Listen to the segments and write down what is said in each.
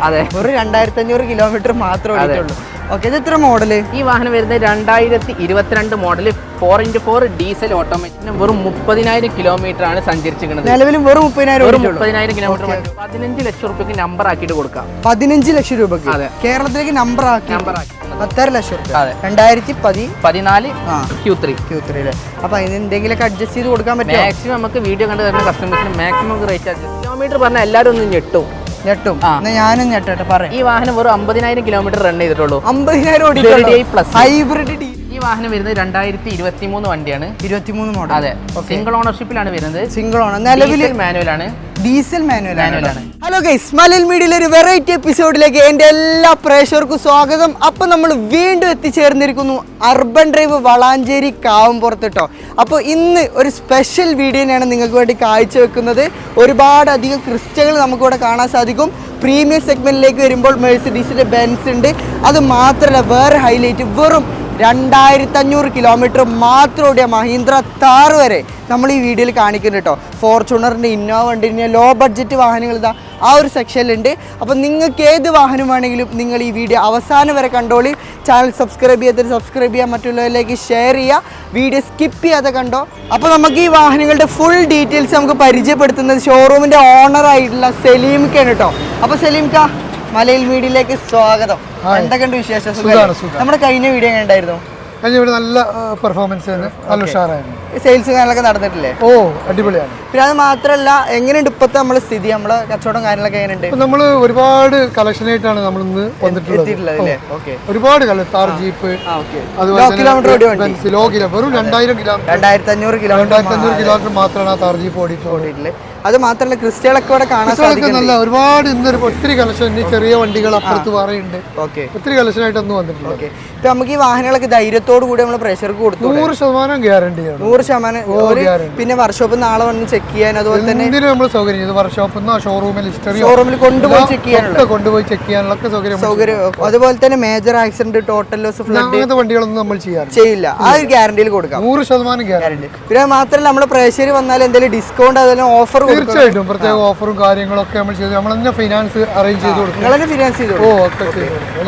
അതെ, ഒരു 2500 കിലോമീറ്റർ മാത്രമേ ഓടിയിട്ടുള്ളൂ. ഓക്കെ, ഇത് എത്ര മോഡല്? ഈ വാഹനം വരുന്നത് 2022 മോഡല് 4x4 ഡീസൽ ഓട്ടോമാറ്റിക്. വെറും 30,000 കിലോമീറ്റർ ആണ് സഞ്ചരിച്ചിരിക്കുന്നത്. നിലവിലും വെറും 30,000 കിലോമീറ്റർ. 15 ലക്ഷം രൂപയ്ക്ക് നമ്പർ ആക്കിയിട്ട് കൊടുക്കാം. 15 ലക്ഷം രൂപയ്ക്ക് കേരളത്തിലേക്ക് നമ്പർ ആക്കി 10 ലക്ഷം രൂപ. 2014 Q3. അപ്പൊ അതിന് എന്തെങ്കിലുമൊക്കെ അഡ്ജസ്റ്റ് ചെയ്ത് കൊടുക്കാൻ പറ്റും. മാക്സിമം നമുക്ക് വീഡിയോ കണ്ട് തരുന്ന കസ്റ്റമേഴ്സിന് മാക്സിമം റേറ്റ് കിലോമീറ്റർ പറഞ്ഞാൽ എല്ലാവരും ഒന്ന് ഞെട്ടും. ഞാനും ഞെട്ടെ പറയാം. ഈ വാഹനം വെറും 50,000 കിലോമീറ്റർ റൺ ചെയ്തിട്ടുള്ളൂ. 50,000 ഹൈബ്രിഡ്. ഈ വാഹനം വരുന്നത് 2023 വണ്ടിയാണ്. 23 മോഡൽ. അതെ, സിംഗിൾ ഓണർഷിപ്പിലാണ് വരുന്നത്. Single owner. നിലവിൽ മാനുവലാണ്. ഡീസൽ മാനുവലാണ്. ഹലോ ഗൈസ്, മലയാളം മീഡിയയിലെ ഒരു വെറൈറ്റി എപ്പിസോഡിലേക്ക് എൻ്റെ എല്ലാ പ്രേക്ഷകർക്കും സ്വാഗതം. അപ്പോൾ നമ്മൾ വീണ്ടും എത്തിച്ചേർന്നിരിക്കുന്നു അർബൻ ഡ്രൈവ് വളാഞ്ചേരി കാവുംപുറത്ത്. അപ്പോൾ ഇന്ന് ഒരു സ്പെഷ്യൽ വീഡിയോയാണ് നിങ്ങൾക്ക് വേണ്ടി കാഴ്ചവെക്കുന്നത്. ഒരുപാട് അധികം ക്രിസ്റ്റകൾ നമുക്കിവിടെ കാണാൻ സാധിക്കും. പ്രീമിയം സെഗ്മെന്റിലേക്ക് വരുമ്പോൾ മെഴ്സിഡീസിന്റെ ബെൻസ് ഉണ്ട്. അത് മാത്രമല്ല, വേറെ ഹൈലൈറ്റ്, വെറും 2500 കിലോമീറ്റർ മാത്രം ഓടിയ മഹീന്ദ്ര താർ വരെ നമ്മൾ ഈ വീഡിയോയിൽ കാണിക്കുന്നുണ്ട് കേട്ടോ. ഫോർച്യൂണറിൻ്റെ, ഇന്നോവ ഉണ്ട്, ഇനി ലോ ബഡ്ജറ്റ് വാഹനങ്ങൾ ഇതാ ആ ഒരു സെക്ഷനിലുണ്ട്. അപ്പോൾ നിങ്ങൾക്ക് ഏത് വാഹനം വേണമെങ്കിലും നിങ്ങൾ ഈ വീഡിയോ അവസാനം വരെ കണ്ടോളി. ചാനൽ സബ്സ്ക്രൈബ് ചെയ്യാത്തവർ സബ്സ്ക്രൈബ് ചെയ്യുക, മറ്റുള്ളവരിലേക്ക് ഷെയർ ചെയ്യുക, വീഡിയോ സ്കിപ്പ് ചെയ്യാതെ കണ്ടോ. അപ്പോൾ നമുക്ക് ഈ വാഹനങ്ങളുടെ ഫുൾ ഡീറ്റെയിൽസ് നമുക്ക് പരിചയപ്പെടുത്തുന്നത് ഷോറൂമിൻ്റെ ഓണറായിട്ടുള്ള സലീംക്കാണ് കേട്ടോ. അപ്പോൾ സലീംക്ക, മലയാളം മീഡിയയിലേക്ക് സ്വാഗതം. എന്തൊക്കെയുണ്ട് വിശേഷം? നമ്മുടെ കഴിഞ്ഞ വീഡിയോ എങ്ങനെ ഉണ്ടായിരുന്നു? നല്ല പെർഫോമൻസ്, നല്ല ഉഷാറായിരുന്നു. സെയിൽസ് കാര്യങ്ങളൊക്കെ നടന്നിട്ടില്ലേ? ഓ, അടിപൊളിയാണ്. പിന്നെ അത് മാത്രമല്ല, എങ്ങനെയുണ്ട് ഇപ്പോഴത്തെ നമ്മളെ സ്ഥിതി, നമ്മളെ കച്ചവടം കാര്യങ്ങളൊക്കെ എങ്ങനെയുണ്ട്? നമ്മൾ ഒരുപാട് കളക്ഷൻ ആയിട്ടാണ് നമ്മൾ ഇന്ന് വന്നിട്ടുള്ളത്. ഒരുപാട് താർ ജീപ്പ്, ലോ കിലോമീറ്റർ വെറും 2500 കിലോമീറ്റർ മാത്രമാണ് ആ താർ ജീപ്പ് ഓടിയിട്ടുള്ളത്. അത് മാത്രമല്ല, ക്രിസ്റ്റകളൊക്കെ ഇവിടെ കാണാൻ സാധിക്കും. നല്ല ഒരുപാട് ഇന്നൊരു ഒത്തിരി കളക്ഷൻ, ചെറിയ വണ്ടികൾ അപ്പുറത്ത് പറയുന്നുണ്ട്. ഒത്തിരി കളക്ഷൻ ആയിട്ടൊന്നും വന്നിട്ടുണ്ട്. ഇപ്പൊ നമുക്ക് ഈ വാഹനങ്ങളൊക്കെ ധൈര്യത്തോടു കൂടി നമ്മൾ പ്രഷർക്ക് കൊടുത്തു. 100% ഗ്യാരണ്ടിയാണ്. 100%. പിന്നെ വർക്ക്ഷോപ്പ് നാളെ വന്ന് ചെക്ക് ചെയ്യാൻ, അതുപോലെ തന്നെ നമ്മൾ സൗകര്യം വർക്ക്ഷോപ്പിൽ ഷോറൂമിൽ കൊണ്ടുപോയി ചെക്ക് ചെയ്യാനുള്ള സൗകര്യം. അതുപോലെ തന്നെ major accident, total loss, flood, അങ്ങനത്തെ വണ്ടികളൊന്നും നമ്മൾ ചെയ്യില്ല. ആ ഒരു ഗ്യാരണ്ടിയിൽ കൊടുക്കാം. 100% ഗ്യാരണ്ടി. പിന്നെ മാത്രമല്ല, നമ്മുടെ പ്രേക്ഷകർ വന്നാൽ എന്തെങ്കിലും ഡിസ്കൗണ്ട്, അതിന് ഓഫർ, തീർച്ചയായിട്ടും പ്രത്യേക ഓഫറും കാര്യങ്ങളൊക്കെ നമ്മൾ ചെയ്തു. നമ്മൾ തന്നെ ഫിനാൻസ് അറേഞ്ച് ചെയ്ത് കൊടുക്കും. ഫിനാൻസ് ചെയ്തു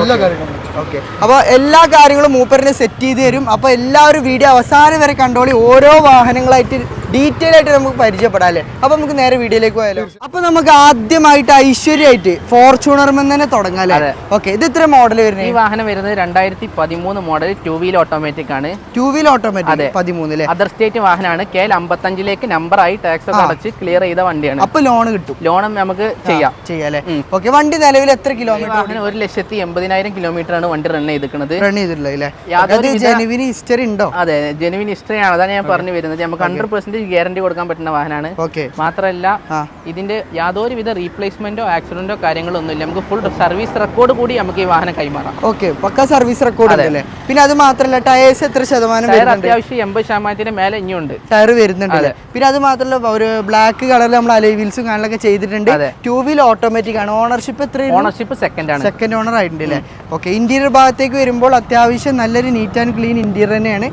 എല്ലാ കാര്യങ്ങളും. ഓക്കെ, അപ്പോൾ എല്ലാ കാര്യങ്ങളും മൂപ്പറിനെ സെറ്റ് ചെയ്ത് തരും. അപ്പോൾ എല്ലാവരും വീഡിയോ അവസാനം വരെ കണ്ടോളി. ഓരോ വാഹനങ്ങളായിട്ട് ഡീറ്റെയിൽ ആയിട്ട് നമുക്ക് പരിചയപ്പെടാം അല്ലേ? അപ്പോൾ നമുക്ക് നേരെ വീഡിയോയിലേക്ക് പോയാലോ. അപ്പോൾ നമുക്ക് ആദ്യമായിട്ട് ഐശ്വര്യമായിട്ട് ഫോർച്യൂണർമെന്ന് തന്നെ തുടങ്ങാം അല്ലേ? ഓക്കെ, ഇത് ഇത്ര മോഡൽ വരുന്നത്? ഈ വാഹനം വരുന്നത് 2013 മോഡൽ 2 വീൽ ഓട്ടോമാറ്റിക് ആണ്. 2 വീൽ ഓട്ടോമാറ്റിക് 13 അതർ സ്റ്റേറ്റ് വാഹനമാണ്. KL 55 നമ്പറായി ടാക്സ് ഒക്കെ അടച്ച് ക്ലിയർ ചെയ്ത വണ്ടിയാണ്. അപ്പോൾ ലോൺ കിട്ടും. ലോണും നമുക്ക് ചെയ്യാം അല്ലേ? ഓക്കെ, വണ്ടി നിലവിൽ എത്ര കിലോമീറ്റർ? 1,80,000 കിലോമീറ്റർ ആണ് വണ്ടി റൺ ചെയ്തിരിക്കുന്നത്. ജെനുവിൻ ഹിസ്റ്ററി ഉണ്ടോ? അതെ, ജെനുവിൻ ഹിസ്റ്ററി ആണ്. അതാണ് ഞാൻ പറഞ്ഞു വരുന്നത്. നമുക്ക് 100% ഗ്യാരണ്ടി കൊടുക്കാൻ പറ്റുന്ന വാഹനമാണ്. മാത്രമല്ല, ഇതിന്റെ യാതൊരുവിധ റീപ്ലേസ്മെന്റോ ആക്സിഡന്റോ കാര്യങ്ങളോ ഒന്നുമില്ല. നമുക്ക് ഫുൾ സർവീസ് റെക്കോർഡ് കൂടി നമുക്ക് ഈ വാഹനം കൈമാറാം. ഓക്കെ, പക്ക സർവീസ് റെക്കോർഡ് അല്ലേ? പിന്നെ അത് മാത്രമല്ല, ടയേഴ്സ് എത്ര ശതമാനം? അത്യാവശ്യം 80% മേലെ ഇനിയുണ്ട് ടയർ വരുന്നുണ്ട്. പിന്നെ അത് മാത്രമല്ല, ഒരു ബ്ലാക്ക് കളറിൽ നമ്മൾ അലോയ് വീൽസും കാര്യങ്ങളൊക്കെ ചെയ്തിട്ടുണ്ട്. 2 വീൽ ഓട്ടോമാറ്റിക് ആണ്. ഓണർഷിപ്പ് എത്ര? ഓണർഷിപ്പ് സെക്കൻഡ് ഓണർ ആയിട്ടുണ്ട് അല്ലേ? ഓക്കെ, ഇന്റീരിയർ ഭാഗത്തേക്ക് വരുമ്പോൾ അത്യാവശ്യം നല്ലൊരു നീറ്റ് ആൻഡ് ക്ലീൻ ഇന്റീരിയർ തന്നെയാണ്.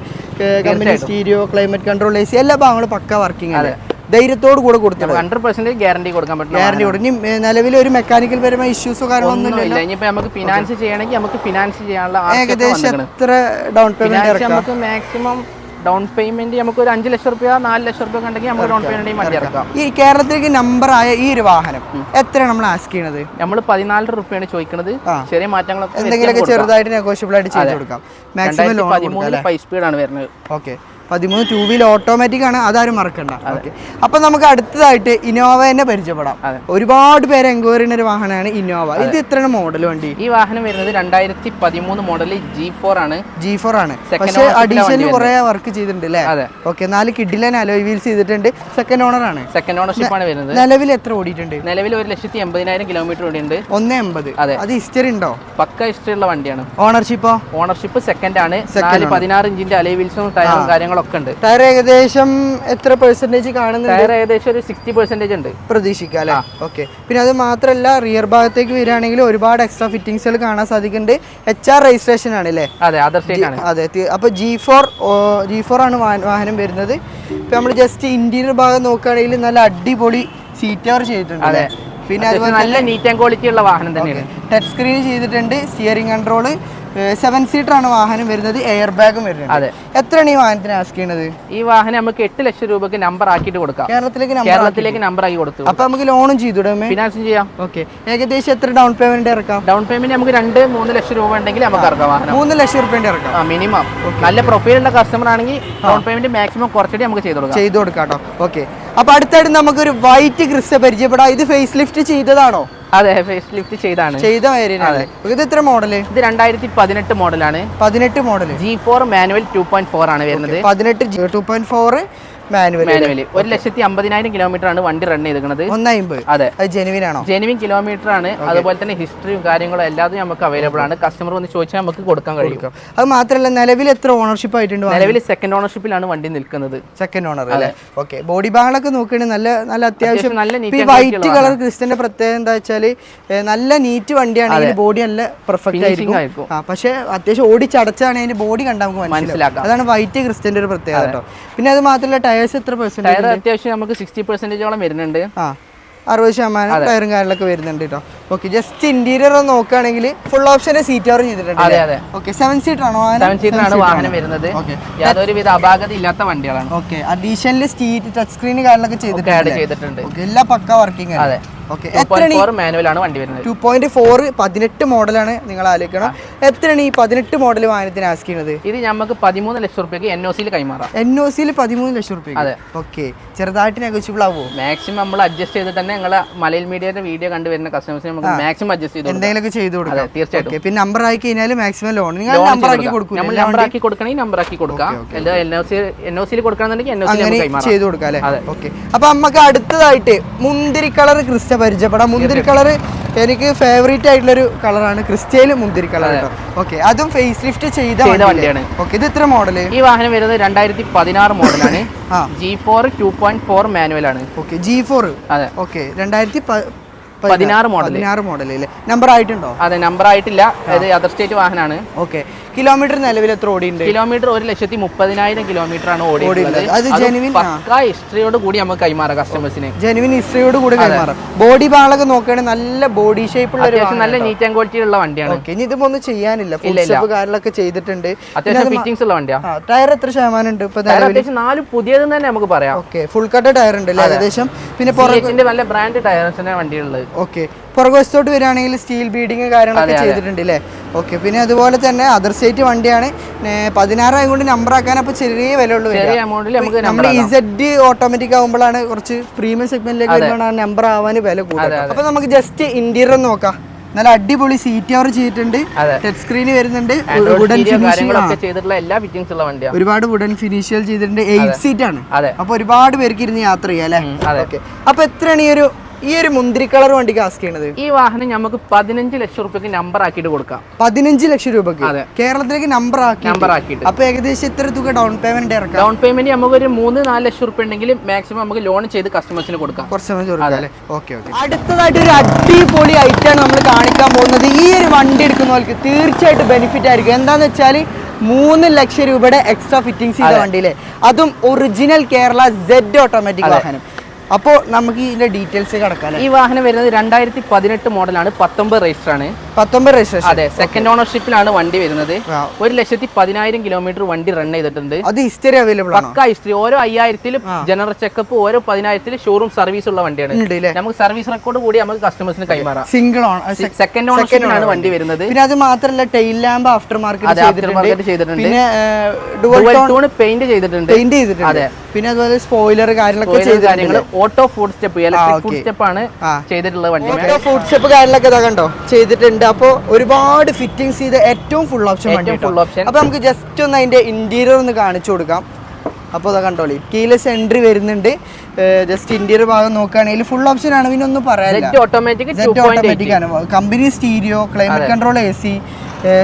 Company stereo, climate control, AC എല്ലാ ഭാഗങ്ങളും പക്ക വർക്കിംഗ് ആണ്. ധൈര്യത്തോട് കൂടെ കൊടുത്തത് 100% ഗ്യാരണ്ടി കൊടുക്കാൻ പറ്റും. ഗ്യാരണ്ടി കൊടുക്കും. നിലവിൽ ഒരു മെക്കാനിക്കൽ പരമായ ഇഷ്യൂസോ കാര്യങ്ങളൊന്നും ഇല്ല. ഇനിയിപ്പോ നമുക്ക് ഫിനാൻസ് ചെയ്യണമെങ്കിൽ നമുക്ക് ഫിനാൻസ് ചെയ്യാനുള്ള ഏകദേശം എത്ര ഡൗൺ പേയ്മെന്റ്? നമുക്ക് മാക്സിമം ഡൗൺ പേയ്മെന്റ് നമുക്ക് ഒരു 5 ലക്ഷം രൂപ 4 ലക്ഷം രൂപ ഉണ്ടെങ്കിൽ നമുക്ക് ഡൗൺ പേയ്മെന്റ് വണ്ടി ഇറക്കാം. ഈ കേരളത്തിലേക്ക് നമ്പർ ആയ ഈ ഒരു വാഹനം എത്ര നമ്മൾ ആസ്ക് ചെയ്യണത്? നമ്മൾ 14 രൂപയാണ് ചോദിക്കുന്നത്. ചെറിയ മാറ്റങ്ങളൊക്കെ എന്തെങ്കിലുമൊക്കെ ചെറുതായിട്ട് നെഗോഷ്യബിൾ ആയിട്ട് ചെയ്ത് കൊടുക്കാം. മാക്സിമം 13 5 സ്പീഡാണ് വരുന്നത്. ഓക്കെ, 13 2 വീൽ ഓട്ടോമാറ്റിക് ആണ്. അതാരും മറക്കണ്ട. ഓക്കെ, അപ്പൊ നമുക്ക് അടുത്തതായിട്ട് ഇന്നോവനെ പരിചയപ്പെടാം. ഒരുപാട് പേര് എൻക്വയറി ചെയ്യുന്ന ഒരു വാഹനമാണ് ഇന്നോവ. ഇത് എത്രയാണ് മോഡൽ വണ്ടി? ഈ വാഹനം വരുന്നത് 2013 മോഡൽ G4 ആണ്. G4 ആണ്. പക്ഷേ അഡീഷണൽ കുറെ വർക്ക് ചെയ്തിട്ടുണ്ട് അല്ലേ? ഓക്കെ, 4 കിഡിലൻ അലോയ് വീൽസ് ചെയ്തിട്ടുണ്ട്. സെക്കൻഡ് ഓണർ ആണ്. സെക്കൻഡ് ഓണർഷിപ്പ് ആണ് വരുന്നത്. നിലവിൽ എത്ര ഓടിയിട്ടുണ്ട്? നിലവിൽ 1,80,000 കിലോമീറ്റർ ഓടിയുണ്ട്. 180. അത് ഹിസ്റ്ററി ഉണ്ടോ? പക്ക ഹിസ്റ്ററി ഉള്ള വണ്ടിയാണ്. ഓണർഷിപ്പോ? ഓണർഷിപ്പ് സെക്കൻഡ് ആണ്. 16 ഇഞ്ചിന്റെ അലോയ് വീൽസും ടയറും കാര്യങ്ങളും ഒക്കെ ഉണ്ട്. ടയർ ഏകദേശം എത്ര പെർസെന്റേജ് കാണുന്നുണ്ട്? ടയർ ഏകദേശം ഒരു 60% ഉണ്ട് പ്രതീക്ഷിക്കാം അല്ലേ? ഓക്കെ, പിന്നെ അത് മാത്രമല്ല, റിയർ ഭാഗത്തേക്ക് വരികയാണെങ്കിൽ ഒരുപാട് എക്സ്ട്രാ ഫിറ്റിംഗ്സുകൾ കാണാൻ സാധിക്കുന്നുണ്ട്. HR രജിസ്ട്രേഷൻ ആണ് അല്ലേ? അതെ, അതർ സ്റ്റേറ്റ് ആണ്. അതെ, അപ്പോൾ G4 ആണ് വാഹനം വരുന്നത്. ഇപ്പൊ നമ്മൾ ജസ്റ്റ് ഇന്റീരിയർ ഭാഗം നോക്കുകയാണെങ്കിൽ നല്ല അടിപൊളി സീറ്റ് കവർ ചെയ്തിട്ടുണ്ട് അല്ലേ? പിന്നെ അതുപോലെ നല്ല നീറ്റ് ആൻഡ് ക്വാളിറ്റി ഉള്ള വാഹനം തന്നെയാണ്. ടച്ച് സ്ക്രീൻ ചെയ്തിട്ടുണ്ട്, സ്റ്റിയറിംഗ് കൺട്രോള്, 7 സീറ്റർ ആണ് വാഹനം വരുന്നത്, എയർ ബാഗും വരുന്നത്. അതെ. എത്രയാണ് ഈ വാഹനത്തിന് ആസ്ക് ചെയ്യുന്നത്? ഈ വാഹനം നമുക്ക് 8 ലക്ഷം രൂപയ്ക്ക് നമ്പർ ആക്കിയിട്ട് കൊടുക്കാം. കേരളത്തിലേക്ക് നമ്പർ ആക്കി കൊടുത്തു. അപ്പൊ നമുക്ക് ലോണും ചെയ്തുകൂടെ? ഫിനാൻസും ചെയ്യാം. ഓക്കെ. ഏകദേശം എത്ര ഡൗൺ പേയ്മെന്റ് ഇറക്കാം? ഡൗൺ പേയ്മെന്റ് നമുക്ക് 2-3 ലക്ഷം രൂപ ഉണ്ടെങ്കിൽ നമുക്ക് ഇറക്കാം വാഹനം. 3 ലക്ഷം രൂപ ഇറക്കാം മിനിമം. നല്ല പ്രൊഫൈലുള്ള കസ്റ്റമർ ആണെങ്കിൽ ഡൗൺ പേയ്മെന്റ് മാക്സിമം കുറച്ചിട്ട് നമുക്ക് ചെയ്തു കൊടുക്കാം കേട്ടോ. ഓക്കെ. അപ്പൊ അടുത്തായിട്ട് നമുക്കൊരു വൈറ്റ് ക്രിസ്റ്റ പരിചയപ്പെടാം. ഇത് ഫേസ് ലിഫ്റ്റ് ചെയ്തതാണോ? അതെ, ഫേസ് ലിഫ്റ്റ് ചെയ്ത വേരിയന്റ്. ഇത് എത്ര മോഡല്? ഇത് 2018 മോഡലാണ്. 18 മോഡൽ G4 മാനുവൽ 2.4 ആണ് വരുന്നത്. 18 2.4 മാനുവൽ. 1,50,000 കിലോമീറ്റർ ആണ് വണ്ടി റൺ ചെയ്തിരിക്കുന്നത്. 150. അതെ, ജെനുവിൻ ആണോ? ജെനുവിൻ കിലോമീറ്റർ ആണ്. അതുപോലെ തന്നെ ഹിസ്റ്ററിയും കാര്യങ്ങളും എല്ലാതും നമുക്ക് അവൈലബിൾ ആണ്. കസ്റ്റമർ വന്ന് ചോദിച്ചാൽ നമുക്ക് കൊടുക്കാൻ കഴിയും. അത് മാത്രമല്ല, നിലവിൽ എത്ര ഓണർഷിപ്പ് ആയിട്ടുണ്ട്? നിലവിൽ സെക്കൻഡ് ഓണർഷിപ്പിലാണ് വണ്ടി നിൽക്കുന്നത്. സെക്കൻഡ് ഓണർ അല്ലേ? ഓക്കെ. ബോഡി ഭാഗങ്ങളൊക്കെ നോക്കുകയാണെങ്കിൽ നല്ല അത്യാവശ്യം നല്ല വൈറ്റ് കളർ ക്രിസ്റ്റന്റെ പ്രത്യേകത എന്താ വെച്ചാല് നല്ല നീറ്റ് വണ്ടിയാണെങ്കിൽ ബോഡി നല്ല പെർഫെക്റ്റ് ആയിരിക്കും. പക്ഷെ അത്യാവശ്യം ഓടിച്ചടച്ചാണ് അതിന്റെ ബോഡി കണ്ടാൽ നമുക്ക് മനസ്സിലാക്കാം. അതാണ് വൈറ്റ് ക്രിസ്റ്റന്റെ ഒരു പ്രത്യേകത കേട്ടോ. പിന്നെ അത് മാത്രമല്ല, ടയേഴ്സ് എത്ര പെർസെന്റ്? ടയർ അത്യാവശ്യം നമുക്ക് 60% വരുന്നുണ്ട്. 60% ടയറും കാര്യങ്ങളൊക്കെ വരുന്നുണ്ട് കേട്ടോ. ഓക്കെ. ജസ്റ്റ് ഇന്റീരിയർ നോക്കുകയാണെങ്കിൽ ഫുൾ ഓപ്ഷന്റെ സീറ്റ് കവർ ചെയ്തിട്ടുണ്ട്. ഓക്കെ. 7 സീറ്റർ ആണോ? 7 സീറ്റർ ആണ് വാഹനം വരുന്നത്. യാതൊരുവിധ അപാകത ഇല്ലാത്ത വണ്ടികളാണ്. ഓക്കെ. അഡീഷണൽ സ്റ്റീറ്റ് ടച്ച് സ്ക്രീൻ കാര്യങ്ങളൊക്കെ ചെയ്തിട്ടുണ്ട്. എല്ലാ പക്ക വർക്കിംഗ് ആണ്. ഓക്കെ. 2.4 മാനുവൽ ആണ് വണ്ടി വരുന്നത്. 2.4 18 മോഡലാണ്. നിങ്ങൾ ആലോചിക്കണം, എത്രയാണ് ഈ 18 മോഡൽ വാഹനത്തിന് ആസ്ക് ചെയ്യുന്നത്? ഇത് നമുക്ക് 13 ലക്ഷം റുപ്യക്ക് NOC കൈമാറാം. NOC 13 ലക്ഷം റുപ്യ. അതെ. ഓക്കെ. ചെറുതായിട്ട് നെഗോഷ്യബിൾ ആവുമോ? മാക്സിമം നമ്മൾ അഡ്ജസ്റ്റ് ചെയ്തിട്ട് തന്നെ നിങ്ങളെ മലയിൽ മീഡിയയുടെ വീഡിയോ കണ്ടുവരുന്ന കസ്റ്റമേഴ്സിന് നമുക്ക് മാക്സിമം അഡ്ജസ്റ്റ് ചെയ്ത് എന്തെങ്കിലുമൊക്കെ ചെയ്ത് കൊടുക്കാം. തീർച്ചയായിട്ടും. പിന്നെ നമ്പർ ആക്കി കഴിഞ്ഞാൽ മാക്സിമം ലോൺ നിങ്ങൾ നമ്പർ ആക്കി കൊടുക്കും. നമ്മൾ നമ്പർ ആക്കി കൊടുക്കണമെങ്കിൽ നമ്പർ ആക്കി കൊടുക്കാം. NOC കൊടുക്കണമെന്നുണ്ടെങ്കിൽ NOC കൈമാറാം. ചെയ്ത് കൊടുക്കാം അല്ലേ? ഓക്കെ. അപ്പൊ നമുക്ക് അടുത്തതായിട്ട് മുന്തിരി കളർ ക്രിസ്റ്റ പരിചയപ്പെടാം. മുന്തിരി കളർ എനിക്ക് ഫേവറേറ്റ് ആയിട്ടുള്ള ഒരു കളറാണ്. ക്രിസ്റ്റയിൽ മുന്തിരി കളർ കേട്ടോ. ഓക്കെ. അതും ഫേസ് ലിഫ്റ്റ് ചെയ്ത വണ്ടിയാണ്. ഓക്കെ. ഇത് എത്ര മോഡല്? ഈ വാഹനം വരുന്നത് 2016 മോഡലാണ്. G4 2.4 മാനുവൽ ആണ്. ഓക്കെ. G4. അതെ. ഓക്കെ. 2016 മോഡൽ അല്ലേ? നമ്പർ ആയിട്ടുണ്ടോ? അതെ, നമ്പർ ആയിട്ടില്ല. ഇത് അതർ സ്റ്റേറ്റ് വാഹനമാണ്. ഓക്കെ. കിലോമീറ്റർ നിലവിൽ എത്ര ഓടിയുണ്ട്? കിലോമീറ്റർ 1,30,000 കിലോമീറ്റർ ആണ് ഓടിയുള്ളത്. അത് ജെനുവിൻ പക്കാ ഹിസ്റ്ററിയോട് കൂടി നമുക്ക് കൈമാറാം കസ്റ്റമേഴ്സിന്. ജെനുവിൻ ഹിസ്റ്ററിയോട് കൂടി കൈമാറാം. ബോഡി ഭാഗങ്ങളൊക്കെ നോക്കുകയാണെങ്കിൽ നല്ല ബോഡി ഷേപ്പ് ഉള്ള നല്ല നീറ്റ് ആൻഡ് ക്വാളിറ്റി ഉള്ള വണ്ടിയാണ്. ഓക്കെ. ഇനി ഇതിപ്പോ ഒന്നും ചെയ്യാനില്ല. ഫുൾ സ്റ്റെപ്പ് കാര്യങ്ങളൊക്കെ ചെയ്തിട്ടുണ്ട്. അത്യാവശ്യം ഫിറ്റിംഗ്സ് ഉള്ള വണ്ടിയാണ്. ടയർ എത്ര ശതമാനം ഉണ്ട്? ഇപ്പൊ അത്യാവശ്യം 4 പുതിയതെന്ന് തന്നെ നമുക്ക് പറയാം. ഓക്കെ. ഫുൾ കട്ട് ടയർ ഉണ്ട് ഏകദേശം. പിന്നെ നല്ല ബ്രാൻഡ് ടയർസിന്റെ വണ്ടിയുള്ളത്. ഓക്കെ. പുറകുവശത്തോട്ട് വരികയാണെങ്കിൽ സ്റ്റീൽ ബീഡിങ് കാര്യങ്ങളൊക്കെ ചെയ്തിട്ടുണ്ട് അല്ലേ? ഓക്കെ. പിന്നെ അതുപോലെ തന്നെ അതർ സ്റ്റേറ്റ് വണ്ടിയാണ്. 16 കൊണ്ട് നമ്പർ ആക്കാൻ അപ്പൊ ചെറിയ വില ഉള്ളൂ. നമ്മുടെ ഇസഡ് ഓട്ടോമാറ്റിക് ആകുമ്പോഴാണ് കുറച്ച് പ്രീമിയം സെഗ്മെന്റിലേക്ക് വരുമ്പോഴാണ് നമ്പർ ആവാൻ വില കൂടുതൽ. അപ്പൊ നമുക്ക് ജസ്റ്റ് ഇന്റീരിയർ നോക്കാം. നല്ല അടിപൊളി സീറ്റ് കവർ ചെയ്തിട്ടുണ്ട്. ടച്ച് സ്ക്രീൻ വരുന്നുണ്ട്. വുഡൻ ചെയ്തിട്ടുള്ള എല്ലാ ഫിറ്റിംഗ്സ് ഉള്ള വണ്ടിയാണ്. ഒരുപാട് വുഡൻ ഫിനിഷുകൾ ചെയ്തിട്ടുണ്ട്. 8 സീറ്റ് ആണ്. അപ്പൊ ഒരുപാട് പേർക്ക് ഇരുന്ന് യാത്ര ചെയ്യാം അല്ലേ? ഓക്കെ. അപ്പൊ എത്രയാണ് ഈ ഒരു മുന്തിരി കളർ വണ്ടിക്ക് ആസ്ക് ചെയ്യണത്? ഈ വാഹനം നമുക്ക് 15 ലക്ഷം രൂപയ്ക്ക് നമ്പർ ആക്കിയിട്ട് കൊടുക്കാം. 15 ലക്ഷം രൂപയ്ക്ക് കേരളത്തിലേക്ക് നമ്പർ ആക്കിയിട്ട്. അപ്പൊ ഏകദേശം എത്ര തുക ഡൗൺ പേയ്മെന്റ് ഇറക്കാം? ഡൗൺ പേയ്മെന്റ് നമുക്ക് ഒരു 3-4 ലക്ഷം രൂപ ഉണ്ടെങ്കിൽ മാക്സിമം നമുക്ക് ലോൺ ചെയ്ത് കസ്റ്റമേഴ്സിന് കൊടുക്കാം. അടുത്തതായിട്ട് ഒരു അടിപൊളി ഐറ്റാണ് നമ്മൾ കാണിക്കാൻ പോകുന്നത്. ഈ ഒരു വണ്ടി എടുക്കുന്നവർക്ക് തീർച്ചയായിട്ടും ബെനിഫിറ്റ് ആയിരിക്കും. എന്താന്ന് വെച്ചാൽ 3 ലക്ഷം രൂപയുടെ എക്സ്ട്രാ ഫിറ്റിംഗ്സ് ചെയ്ത വണ്ടിയിലെ, അതും ഒറിജിനൽ കേരള Z ഓട്ടോമാറ്റിക് വാഹനം. അപ്പോൾ നമുക്ക് ഇതിന്റെ ഡീറ്റെയിൽസ് കിടക്കാം. ഈ വാഹനം വരുന്നത് 2018 മോഡലാണ്. 19 രജിസ്റ്റർ ആണ്. 19 രജിസ്ട്രേഷൻ. അതെ, സെക്കൻഡ് ഓണർഷിപ്പിലാണ് വണ്ടി വരുന്നത്. 1,10,000 കിലോമീറ്റർ വണ്ടി റൺ ചെയ്തിട്ടുണ്ട്. അത് ഹിസ്റ്ററി അവൈലബിൾ ആണ്. പക്ക ഹിസ്റ്ററി. ഓരോ 5,000 ജനറൽ ചെക്കപ്പ്, ഓരോ 10,000 ഷോറൂം സർവീസ് ഉള്ള വണ്ടിയാണ്. നമുക്ക് സർവീസ് റെക്കോർഡ് കൂടി നമുക്ക് കസ്റ്റമേഴ്സിന് കൈമാറാം. സിംഗിൾ ഓൺ സെക്കൻഡ് ഓണർഷിപ്പിലാണ് വണ്ടി വരുന്നത്. പിന്നെ അത് മാത്രമല്ല ടെയിൽ ലാമ്പ് ആഫ്റ്റർ മാർക്കറ്റ് ചെയ്തിട്ടുണ്ട്. പിന്നെ ഡുവൽ ടോൺ പെയിന്റ് ചെയ്തിട്ടുണ്ട്. അതെ. പിന്നെ അതുപോലെ സ്പോയിലർ കാര്യങ്ങളൊക്കെ ചെയ്തിട്ടുണ്ട്. Auto food step, electric food step ആണ് ചെയ്തിട്ടുള്ള വണ്ടി. ഓട്ടോ ഫുഡ് സ്റ്റെപ്പ് കാര്യങ്ങളൊക്കെ കണ്ടോ ചെയ്തിട്ടുണ്ട്. അപ്പോൾ ഒരുപാട് ഫിറ്റിംഗ്സ് ചെയ്ത് ഏറ്റവും ഫുൾ ഓപ്ഷൻ വണ്ടി. അപ്പൊ നമുക്ക് ജസ്റ്റ് ഒന്ന് അതിന്റെ ഇന്റീരിയർ ഒന്ന് കാണിച്ചു കൊടുക്കാം. അപ്പോൾ അതാ കണ്ടോളി, കീലെസ് എൻട്രി വരുന്നുണ്ട്. ജസ്റ്റ് ഇന്റീരിയർ ഭാഗം നോക്കുകയാണെങ്കിൽ ഫുൾ ഓപ്ഷൻ ആണ്. പിന്നെ ഒന്നും പറയാനില്ല. ഓട്ടോമാറ്റിക് ആണ്. Company stereo, climate control, AC,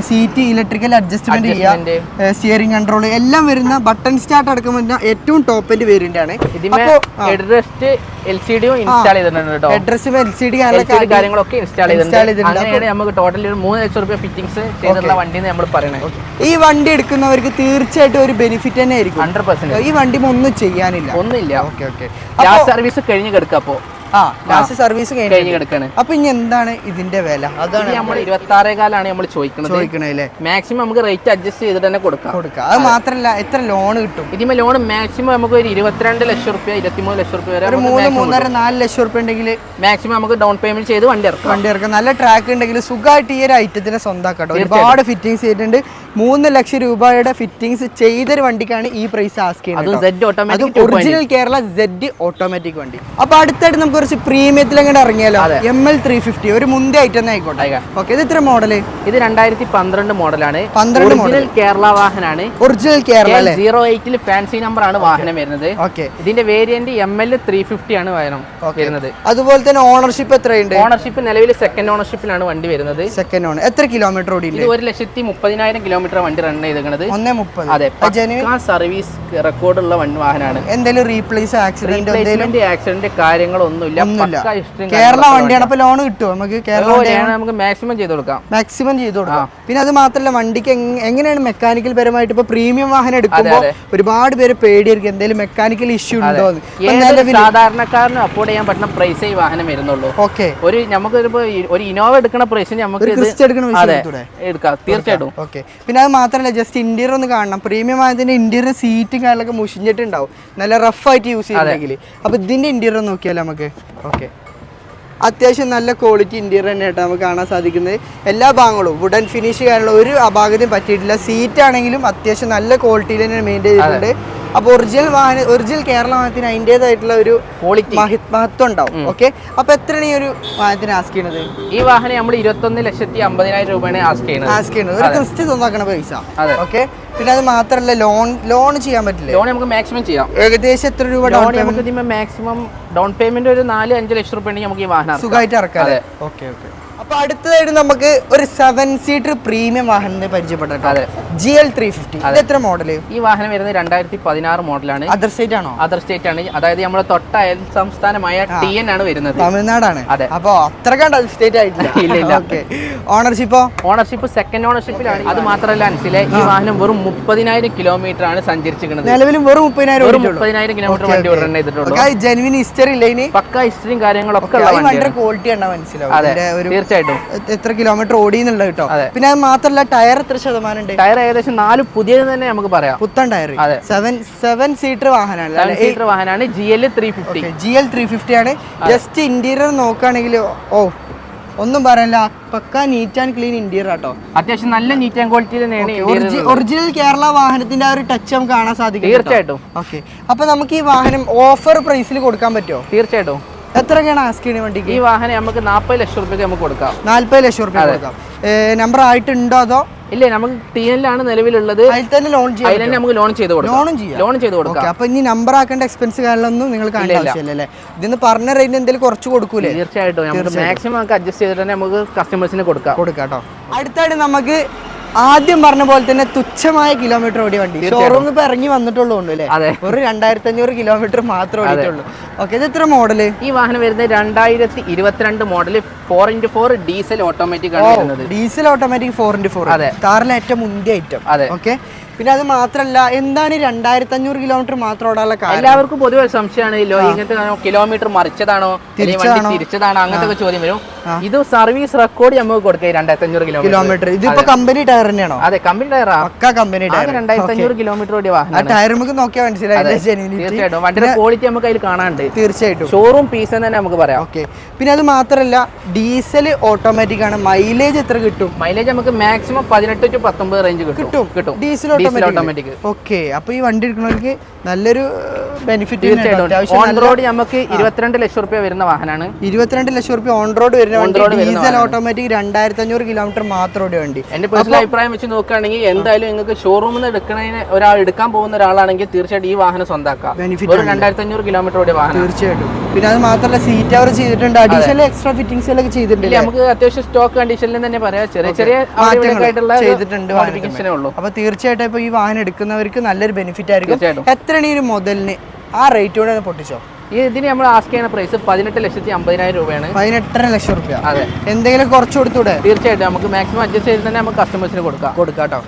seat electrical adjustment ചെയ്യാം, സ്റ്റിയറിംഗ് കൺട്രോൾ എല്ലാം വരുന്ന ബട്ടൺ സ്റ്റാർട്ട് അടക്കം വരുന്ന ഏറ്റവും ടോപ്പ് എൻഡ് വേരിയന്റ് ആണ്. ഹെഡ്റെസ്റ്റും LCD കാര്യങ്ങളൊക്കെ ഇൻസ്റ്റാൾ ചെയ്തിട്ടുണ്ട്. നമുക്ക് ടോട്ടൽ 3 ലക്ഷം രൂപ ഫിറ്റിംഗ്സ് ചെയ്തിട്ടുള്ള വണ്ടി നമ്മൾ പറയുന്നത്. ഈ വണ്ടി എടുക്കുന്നവർക്ക് തീർച്ചയായിട്ടും ഒരു ബെനിഫിറ്റ് തന്നെ ആയിരിക്കും. 100%. ഈ വണ്ടി ഒന്നും ചെയ്യാനില്ല, ഒന്നുമില്ല. സർവീസ് കഴിഞ്ഞ് കിടക്കാം. ലാസ്റ്റ് സർവീസ് കഴിഞ്ഞ് കിടക്കാണ്. അപ്പൊ ഇനി എന്താണ് ഇതിന്റെ വില? അതാണ് നമ്മൾ 26,000 നമ്മൾ ചോദിക്കണേ. മാക്സിമം നമുക്ക് റേറ്റ് അഡ്ജസ്റ്റ് ചെയ്തിട്ട് തന്നെ കൊടുക്കാം. അത് മാത്രല്ല എത്ര ലോൺ കിട്ടും ഇതിന്? ലോൺ മാക്സിമം നമുക്ക് ഒരു 22 ലക്ഷം റുപ്യ 23 ലക്ഷം റുപ്യ വരെ 3-4 ലക്ഷം റുപ്യ ഉണ്ടെങ്കിൽ മാക്സിമം നമുക്ക് ഡൗൺ പേയ്മെന്റ് ചെയ്ത് വണ്ടി ഇറക്കാം. നല്ല ട്രാക്ക് ഉണ്ടെങ്കിൽ സുഖമായിട്ട് ഈ ഒരു ഐറ്റത്തിന് സ്വന്തമാക്കട്ടോ. ഒരുപാട് ഫിറ്റിംഗ്സ് ചെയ്തിട്ടുണ്ട്. 3 ലക്ഷം രൂപയുടെ ഫിറ്റിംഗ്സ് ചെയ്തൊരു വണ്ടിക്കാണ് ഈ പ്രൈസ് ആസ്ക് ചെയ്യുന്നത്. ഒറിജിനൽ കേരള Z ഓട്ടോമാറ്റിക് വണ്ടി. അപ്പൊ അടുത്തായിട്ട് നമുക്ക് കുറച്ച് പ്രീമിയത്തിൽ അങ്ങോട്ട് ഇറങ്ങിയാലോ. ML 350 ഒരു മുന്തിയ ഐറ്റം തന്നെ ആയിക്കോട്ടെ. ഓക്കെ, ഇത് എത്ര മോഡല്? ഇത് 2012 മോഡലാണ്. 12 മോഡൽ കേരള വാഹനാണ്. ഒറിജിനൽ കേരള 08 ഫാൻസി നമ്പർ ആണ് വാഹനം വരുന്നത്. ഓക്കെ, ഇതിന്റെ വേരിയന്റ് ML 350 ആണ് വാഹനം വരുന്നത്. അതുപോലെ തന്നെ ഓണർഷിപ്പ് എത്രയുണ്ട്? ഓണർഷിപ്പ് നിലവിൽ സെക്കൻഡ് ഓണർഷിപ്പിലാണ് വണ്ടി വരുന്നത്. Second owner. എത്ര കിലോമീറ്റർ ഓടിയില്ല? 1,30,000 കിലോമീറ്റർ വണ്ടി റൺ ചെയ്തേക്കുന്നത്. 1.30. അതെ, സർവീസ് റെക്കോർഡ് ഉള്ള വാഹനമാണ്. എന്തെങ്കിലും റീപ്ലേസ് ആക്സിഡന്റ് കാര്യങ്ങളൊന്നുമില്ല. കേരള വണ്ടിയാണ്. അപ്പൊ ലോൺ കിട്ടുമോ നമുക്ക്? കേരള നമുക്ക് മാക്സിമം ചെയ്ത് കൊടുക്കാം. പിന്നെ അത് മാത്രല്ല വണ്ടിക്ക് എങ്ങനെയാണ് മെക്കാനിക്കൽ പരമായിട്ട് ഇപ്പൊ പ്രീമിയം വാഹനം എടുക്കുമ്പോൾ ഒരുപാട് പേര് പേടിയായിരിക്കും എന്തെങ്കിലും മെക്കാനിക്കൽ ഇഷ്യൂ ഉണ്ടോ. സാധാരണക്കാരന് അഫോർഡ് ചെയ്യാൻ പറ്റുന്ന പ്രൈസേ ഈ വാഹനം വരുന്നുള്ളൂ. ഓക്കെ, നമുക്ക് ഒരു ഇനോവ എടുക്കുന്ന പ്രൈസിന് നമുക്ക് എടുക്കാം തീർച്ചയായിട്ടും. ഓക്കെ, പിന്നെ അത് മാത്രല്ല ജസ്റ്റ് ഇന്റീരിയർ ഒന്ന് കാണണം. പ്രീമിയം വാഹനത്തിന്റെ ഇന്റീരിയർ സീറ്റും കാര്യങ്ങളൊക്കെ മുഷിഞ്ഞിട്ടുണ്ടാവും, നല്ല റഫ് ആയിട്ട് യൂസ് ചെയ്യുന്നെങ്കിൽ. അപ്പൊ ഇതിന്റെ ഇന്റീരിയർ നോക്കിയാലോ നമുക്ക്. ഓക്കെ, അത്യാവശ്യം നല്ല ക്വാളിറ്റി ഇന്റീരിയർ തന്നെയായിട്ട് നമുക്ക് കാണാൻ സാധിക്കുന്നത്. എല്ലാ ഭാഗങ്ങളും വുഡൻ ഫിനിഷ് ചെയ്യാനുള്ള ഒരു അപാകതയും പറ്റിയിട്ടില്ല. സീറ്റ് ആണെങ്കിലും അത്യാവശ്യം നല്ല ക്വാളിറ്റിയിൽ തന്നെ മെയിൻറ്റെയിൻ ചെയ്തിട്ടുണ്ട്. അപ്പോൾ ഒറിജിനൽ കേരള വാഹനത്തിന് അതിൻ്റെതായിട്ടുള്ള ഒരു ക്വാളിറ്റി മഹത്വം ഉണ്ടാവും. ഓക്കെ, അപ്പൊ എത്രയാണ് ഈ ഒരു വാഹനത്തിന് ആസ്ക് ചെയ്യുന്നത്? ഈ വാഹനം നമ്മൾ 21,50,000 രൂപയാണ് ആസ്ക് ചെയ്യുന്നത്. ഒരു ക്രിസ്റ്റ് സ്വന്തമാക്കണ പൈസ. ഓക്കെ, പിന്നെ അത് മാത്രല്ല ലോൺ ചെയ്യാൻ പറ്റില്ല. ലോൺ നമുക്ക് മാക്സിമം ചെയ്യാം. ഏകദേശം എത്ര രൂപ നമുക്ക് മാക്സിമം ഡൗൺ പേയ്മെന്റ് ഒരു 4-5 ലക്ഷം രൂപ ഉണ്ടെങ്കിൽ നമുക്ക് ഈ വാഹനം സുഖമായിട്ട് ഇറക്കാം. ഓക്കെ. അപ്പൊ അടുത്തതായിട്ട് നമുക്ക് ഒരു 7 സീറ്റർ പ്രീമിയം വാഹനം പരിചയപ്പെട്ടോ. GL 350. ഇത് എത്ര മോഡല്? ഈ വാഹനം വരുന്നത് 2016 മോഡലാണ്. അതർ സ്റ്റേറ്റ് ആണോ? അതർ സ്റ്റേറ്റ് ആണ്. അതായത് നമ്മുടെ തൊട്ട അയൽ സംസ്ഥാനമായ TN ആണ് വരുന്നത്. തമിഴ്നാടാണ്. അതെ, അപ്പൊ അത്ര കണ്ട് അതർ സ്റ്റേറ്റ് ആയിട്ടില്ല. ഓക്കെ, ഓണർഷിപ്പ് സെക്കൻഡ് ഓണർഷിപ്പിലാണ്. അത് മാത്രമല്ല അനുസരിച്ച് ഈ വാഹനം വെറും 30,000 കിലോമീറ്റർ ആണ് സഞ്ചരിച്ചിരിക്കുന്നത്. നിലവിലും വെറും 30,000 കിലോമീറ്റർ വണ്ടി റൺ ചെയ്തിട്ടുള്ളൂ. ജെനുവിൻ ഹിസ്റ്ററി ഇല്ല, പക്ക ഹിസ്റ്ററിയും കാര്യങ്ങളൊക്കെ ക്വാളിറ്റി ആണ് മനസ്സിലാവും. തീർച്ചയായിട്ടും എത്ര കിലോമീറ്റർ ഓടി എന്നുള്ളത് കേട്ടോ. പിന്നെ അത് മാത്രല്ല ടയർ എത്ര ശതമാനം ഉണ്ട്? ടയർ ഏകദേശം 4 പുതിയത് തന്നെ നമുക്ക് പറയാം. പുത്തൻ ടയർ. 7 സീറ്റർ വാഹനമാണ്. GL 350. GL 350 ആണ്. ജസ്റ്റ് ഇന്റീരിയർ നോക്കുകയാണെങ്കിൽ ഒന്നും പറയാനില്ല, പക്ക നീറ്റ് ആൻഡ് ക്ലീൻ ഇന്റീരിയർ ആട്ടോ. അത്യാവശ്യം നല്ല നീറ്റ് ആൻഡ് ക്വാളിറ്റി തന്നെയാണ്. ഒറിജിനൽ കേരള വാഹനത്തിന്റെ ആ ഒരു ടച്ച് നമുക്ക് കാണാൻ സാധിക്കും. തീർച്ചയായിട്ടും. ഓക്കെ, അപ്പൊ നമുക്ക് ഈ വാഹനം ഓഫർ പ്രൈസിൽ കൊടുക്കാൻ പറ്റുമോ? തീർച്ചയായിട്ടും. എത്രയൊക്കെയാണ് ആസ്ക് ചെയ്യുന്നത് വണ്ടിക്ക്? ഈ വാഹനം നമുക്ക് 40 ലക്ഷം രൂപയ്ക്ക് നമുക്ക് കൊടുക്കാം. 40 ലക്ഷം രൂപ കൊടുക്കാം. നമ്പർ ആയിട്ടുണ്ടോ അതോ? ഇല്ല, നമുക്ക് TN-ലാണ് നിലവിലുള്ളത്. അതിൽ തന്നെ നമുക്ക് ലോൺ ചെയ്ത് കൊടുക്കാം. അപ്പൊ ഇനി നമ്പർ ആക്കേണ്ട എക്സ്പെൻസ് കാര്യങ്ങളൊന്നും നിങ്ങൾ കാണേണ്ട ആവശ്യമില്ലല്ലേ? ഇതിന് പറഞ്ഞ റേറ്റ് എന്തെങ്കിലും കുറച്ച് കൊടുക്കൂലേ? തീർച്ചയായിട്ടും. നമുക്ക് മാക്സിമം അഡ്ജസ്റ്റ് ചെയ്തിട്ട് തന്നെ നമുക്ക് കസ്റ്റമേഴ്സിന് കൊടുക്കാം കേട്ടോ. അടുത്തായിട്ട് നമുക്ക് ആദ്യം പറഞ്ഞ പോലെ തന്നെ തുച്ഛമായ കിലോമീറ്റർ ഓടിയ വണ്ടി ഷോറൂമിൽ ഇപ്പൊ ഇറങ്ങി വന്നിട്ടുള്ളൂ അല്ലേ? ഒരു 2,500 കിലോമീറ്റർ മാത്രമേ ഓടിയിട്ടുള്ളൂ. ഓക്കെ, ഇത് എത്ര മോഡല്? ഈ വാഹനം വരുന്നത് 2022 മോഡല് 4x4 ഡീസൽ ഓട്ടോമാറ്റിക് ആണ് വരുന്നത്. Diesel automatic 4x4. അതെ, കാറിലെ ഏറ്റവും മുന്തിയ ഐറ്റം. അതെ. ഓക്കെ, പിന്നെ അത് മാത്രല്ല എന്താണ് 2,500 കിലോമീറ്റർ മാത്രം ഓടാനുള്ള കാര്യം? എല്ലാവർക്കും പൊതുവെ സംശയമാണ് ഇങ്ങനത്തെ കിലോമീറ്റർ മറിച്ചതാണോ തിരിച്ചതാണോ അങ്ങനത്തെ ചോദ്യം വരും. ഇത് സർവീസ് റെക്കോർഡ് നമുക്ക് കൊടുക്കുക 2,500 കിലോമീറ്റർ. ഇതിപ്പോ കമ്പനി ടയർ തന്നെയാണോ? അതെ, കമ്പനി ടയറാ. Company tyre. 2,500 കിലോമീറ്റർ ഓടിയ വാഹനം. ടയർ നമുക്ക് നോക്കിയാൽ മനസ്സിലായി. തീർച്ചയായിട്ടും വണ്ടിയുടെ ക്വാളിറ്റി നമുക്ക് അതിൽ കാണാനുണ്ട്. തീർച്ചയായിട്ടും ഷോറൂം പീസ് തന്നെ നമുക്ക് പറയാം. ഓക്കെ, പിന്നെ അത് മാത്രല്ല ഡീസൽ ഓട്ടോമാറ്റിക് ആണ്. മൈലേജ് എത്ര കിട്ടും? മൈലേജ് നമുക്ക് മാക്സിമം 18 to 19 റേഞ്ച് കിട്ടും. Diesel automatic. ഓക്കെ, അപ്പൊ ഈ വണ്ടി എടുക്കുന്നവർക്ക് നല്ലൊരു ബെനിഫിറ്റ്. ഓൺ റോഡ് നമുക്ക് 22 ലക്ഷം രൂപ വരുന്ന വാഹനമാണ്. 22 ലക്ഷം രൂപ ഓൺ റോഡ് വരുന്ന വണ്ടി. ഡീസൽ ഓട്ടോമാറ്റിക് 2,500 കിലോമീറ്റർ മാത്രം ഓടിയ വണ്ടി. എന്റെ പേഴ്സണൽ അഭിപ്രായം വെച്ച് നോക്കുകയാണെങ്കിൽ എന്തായാലും നിങ്ങൾക്ക് ഷോറൂമിൽ നിന്ന് എടുക്കാൻ പോകുന്ന ഒരാളാണെങ്കിൽ തീർച്ചയായിട്ടും ഈ വാഹനം സ്വന്തമാക്കാം. 2,500 കിലോമീറ്റർ ഓടിയ വാഹനം. തീർച്ചയായിട്ടും. പിന്നെ അത് മാത്രമല്ല സീറ്റ് അവർ ചെയ്തിട്ടുണ്ട്. അഡീഷണൽ എക്സ്ട്രാ ഫിറ്റിംഗ്സ് ഒക്കെ ചെയ്തിട്ടുണ്ട്. നമുക്ക് അത്യാവശ്യം സ്റ്റോക്ക് കണ്ടീഷനിൽ തന്നെ പറയാം. ചെറിയ ചെയ്തിട്ടുണ്ട്. അപ്പൊ തീർച്ചയായിട്ടും ഇപ്പൊ ഈ വാഹനം എടുക്കുന്നവർക്ക് നല്ലൊരു ബെനിഫിറ്റ് ആയിരിക്കും. എത്രയാണ് ഈ ഒരു മുതലിന് ആ റേറ്റ് കൂടെ പൊട്ടിച്ചോ? ഇതിന് നമ്മൾ ആസ്ക് ചെയ്യുന്ന പ്രൈസ് 18,50,000 രൂപയാണ്. 18.5 ലക്ഷം രൂപ. അതെ, എന്തെങ്കിലും കുറച്ച് കൊടുത്തൂടെ? തീർച്ചയായിട്ടും നമുക്ക് മാക്സിമം അഡ്ജസ്റ്റ് ചെയ്ത് തന്നെ നമുക്ക് കസ്റ്റമേഴ്സിന് കൊടുക്കാം കേട്ടോ.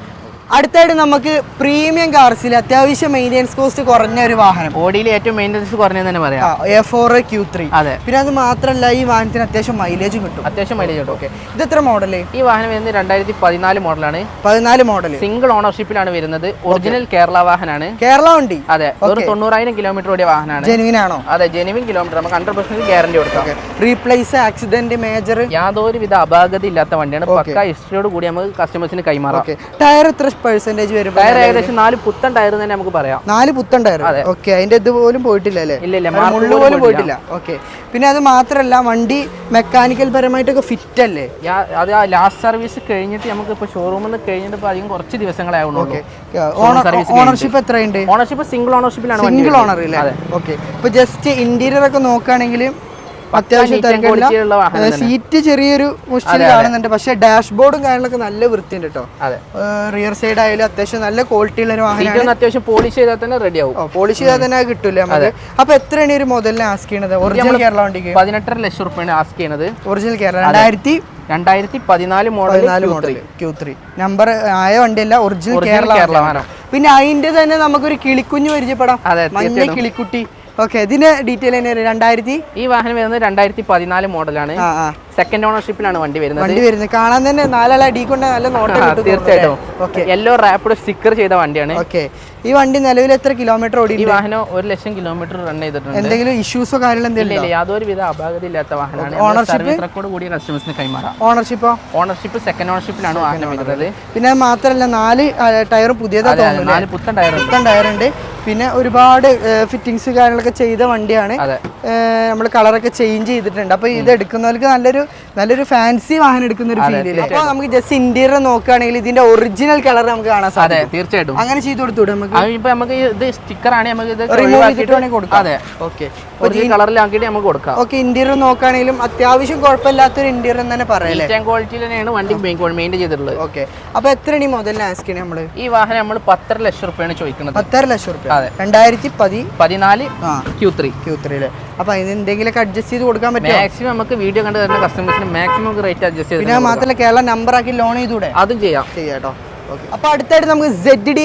അടുത്തായിട്ട് നമുക്ക് പ്രീമിയം കാർസിൽ അത്യാവശ്യം മെയിൻ്റെനൻസ് കോസ്റ്റ് കുറഞ്ഞ ഒരു വാഹനം, ഓഡിയിൽ ഏറ്റവും മെയിൻ്റെനൻസ് കുറഞ്ഞത് തന്നെ പറയാം, A4 Q3. അതെ. പിന്നെ അത് മാത്രമല്ല ഈ വാഹനത്തിന് അത്യാവശ്യം മൈലേജ് കിട്ടും. അത്യാവശ്യം മൈലേജ് കിട്ടും. ഓക്കെ, ഇത് എത്ര മോഡല്? ഈ വാഹനം വരുന്നത് 2014 മോഡലാണ്. 14 മോഡൽ, സിംഗിൾ ഓണർഷിപ്പിലാണ് വരുന്നത്. ഒറിജിനൽ കേരള വാഹനമാണ്. കേരള വണ്ടി. അതെ, ഒരു 90,000 കിലോമീറ്റർ ഓടിയ വാഹനമാണ്. ജെനുവിൻ ആണോ? അതെ, ജെനുവിൻ കിലോമീറ്റർ. നമുക്ക് 100% ഗ്യാരണ്ടി കൊടുക്കാം. റീപ്ലേസ്, ആക്സിഡന്റ്, മേജർ യാതൊരുവിധ അപാകത ഇല്ലാത്ത വണ്ടിയാണ്. പക്ക ഹിസ്റ്ററിയോട് കൂടി നമുക്ക് കസ്റ്റമേഴ്സിന് കൈമാറാം. ടയർ എത്ര പെർസെന്റേജ് വരും? ടയർ ഏകദേശം 4 പുത്തൻ ടയർ തന്നെ നമുക്ക് പറയാം. 4 പുത്തൻ ടയർ. ഓക്കെ, അതിന്റെ ഇത് പോലും പോയിട്ടില്ല അല്ലേ? ഇല്ല, മുള്ളു പോലും പോയിട്ടില്ല. ഓക്കെ, പിന്നെ അത് മാത്രമല്ല വണ്ടി മെക്കാനിക്കൽ പരമായിട്ടൊക്കെ ഫിറ്റ് അല്ലേ? അത് ലാസ്റ്റ് സർവീസ് കഴിഞ്ഞിട്ട് നമുക്ക് ഇപ്പൊ ഷോറൂമിൽ നിന്ന് കഴിഞ്ഞിട്ട് അധികം കുറച്ച് ദിവസങ്ങളാവുള്ളൂ. ഓണർഷിപ്പ് എത്രയുണ്ട്? ഓണർഷിപ്പ് സിംഗിൾ ഓണർഷിപ്പിലാണ്. സിംഗിൾ ഓണർ ഇല്ലേ? ഓക്കെ, ഇപ്പൊ ജസ്റ്റ് ഇന്റീരിയർ ഒക്കെ നോക്കുകയാണെങ്കിൽ അത്യാവശ്യം സീറ്റ് ചെറിയൊരു മുഷ്ടിൽ കാണുന്നുണ്ട്, പക്ഷെ ഡാഷ്ബോർഡും കാര്യങ്ങളൊക്കെ നല്ല വൃത്തിയുണ്ട് കേട്ടോ. റിയർ സൈഡ് ആയാലും അത്യാവശ്യം നല്ല ക്വാളിറ്റി ഉള്ള ഒരു വാഹനമാണ്. അത്യാവശ്യം പോളിഷ് ചെയ്താൽ തന്നെ റെഡി ആവും. പോളിഷ് ചെയ്താൽ തന്നെ കിട്ടൂല നമുക്ക്. അപ്പൊ എത്രയാണ് ഒരു മുതലിനെ ആസ്ക് ചെയ്യണത്? ഒറിജിനൽ കേരള വണ്ടിക്ക് 18.5 ലക്ഷം രൂപയാണ് ആസ്ക് ചെയ്യണത്. Original Kerala 2014 model Q3 number ആയ വണ്ടിയല്ല, ഒറിജിനൽ കേരള. പിന്നെ അതിന്റെ തന്നെ നമുക്കൊരു കിളിക്കുഞ്ഞ് പരിചയപ്പെടാം, മഞ്ഞ കിളിക്കുട്ടി. ഓക്കെ, ഇതിന്റെ ഡീറ്റെയിൽ ഈ വാഹനം വരുന്നത് 2014 മോഡലാണ്. സെക്കൻഡ് ഓണർഷിപ്പിലാണ് വണ്ടി വരുന്നത്. കാണാൻ തന്നെ നാലടി കൊണ്ട് നല്ല നോട്ടം. തീർച്ചയായിട്ടും യെല്ലോ റാപ്പിഡ് സ്റ്റിക്കർ ചെയ്ത വണ്ടിയാണ്. ഓക്കെ, ഈ വണ്ടി നിലവിൽ എത്ര കിലോമീറ്റർ ഓടി? ഈ വാഹനം 1,00,000 കിലോമീറ്റർ റൺ ചെയ്തിട്ടുണ്ട്. എന്തെങ്കിലും ഇഷ്യൂസോ കാര്യങ്ങളോ എന്തെങ്കിലും? യാതൊരുവിധ അപാകത ഇല്ലാത്ത വാഹനമാണ്. സർവീസ് റെക്കോർഡ് കൂടിയ കസ്റ്റമേഴ്സിന് കൈമാറാം. ഓണർഷിപ്പ് സെക്കൻഡ് ഓണർഷിപ്പിലാണ് വാഹനം വരുന്നത്. പിന്നെ മാത്രമല്ല 4 ടയറും പുതിയതാണ്, 4 പുത്തൻ ടയർ ഉണ്ട്. പിന്നെ ഒരുപാട് ഫിറ്റിങ്സ് കാര്യങ്ങളൊക്കെ ചെയ്ത വണ്ടിയാണ്. നമ്മൾ കളറൊക്കെ ചേഞ്ച് ചെയ്തിട്ടുണ്ട്. അപ്പൊ ഇത് എടുക്കുന്നവർക്ക് നല്ലൊരു ഫാൻസി വാഹനം എടുക്കുന്ന ഒരു ഫീൽ. അപ്പൊ നമുക്ക് ജസ്റ്റ് ഇന്റീരിയർ നോക്കുകയാണെങ്കിൽ ഇതിന്റെ ഒറിജിനൽ കളർ നമുക്ക് കാണാൻ സാധിക്കും. തീർച്ചയായിട്ടും അങ്ങനെ ചെയ്ത് കൊടുത്തൂടെ നമുക്ക്? ഇത് സ്റ്റിക്കർ ആണ്, നമുക്ക് ഇത് റിമൂവ് ചെയ്തിട്ട് കൊടുക്കാം. അതെ, ഓക്കെ, കളറിലാക്കിയിട്ട് നമുക്ക് കൊടുക്കാം. ഓക്കെ, ഇന്റീരിയർ നോക്കുകയാണെങ്കിലും അത്യാവശ്യം കുഴപ്പമില്ലാത്തൊരു ഇന്റീരിയർ എന്ന് തന്നെ പറയാം. ക്വാളിറ്റി തന്നെയാണ് വണ്ടി മെയിൻറ്റെയിൻ ചെയ്തിട്ടുള്ളത്. ഓക്കെ, അപ്പൊ എത്രയാണ് മുതൽ ആസ്ക് ചെയ്യുന്നത് നമ്മള്? ഈ വാഹനം നമ്മൾ 10.5 ലക്ഷം രൂപയാണ് ചോദിക്കുന്നത്. 10.5 ലക്ഷം രൂപ. 2014 Q3. അപ്പൊ അതിന് എന്തെങ്കിലുമൊക്കെ അഡ്ജസ്റ്റ് ചെയ്ത് കൊടുക്കാൻ പറ്റും? മാക്സിമം നമുക്ക് വീഡിയോ കണ്ട് തരുന്ന കസ്റ്റമേഴ്സിന് മാക്സിമം റേറ്റ് അഡ്ജസ്റ്റ് ചെയ്ത്. പിന്നെ മാത്രമല്ല കേരള നമ്പർ ആക്കി ലോൺ ചെയ്തൂടെ? അതും ചെയ്യാം കേട്ടോ. അപ്പൊ അടുത്തായിട്ട് നമുക്ക് ZD+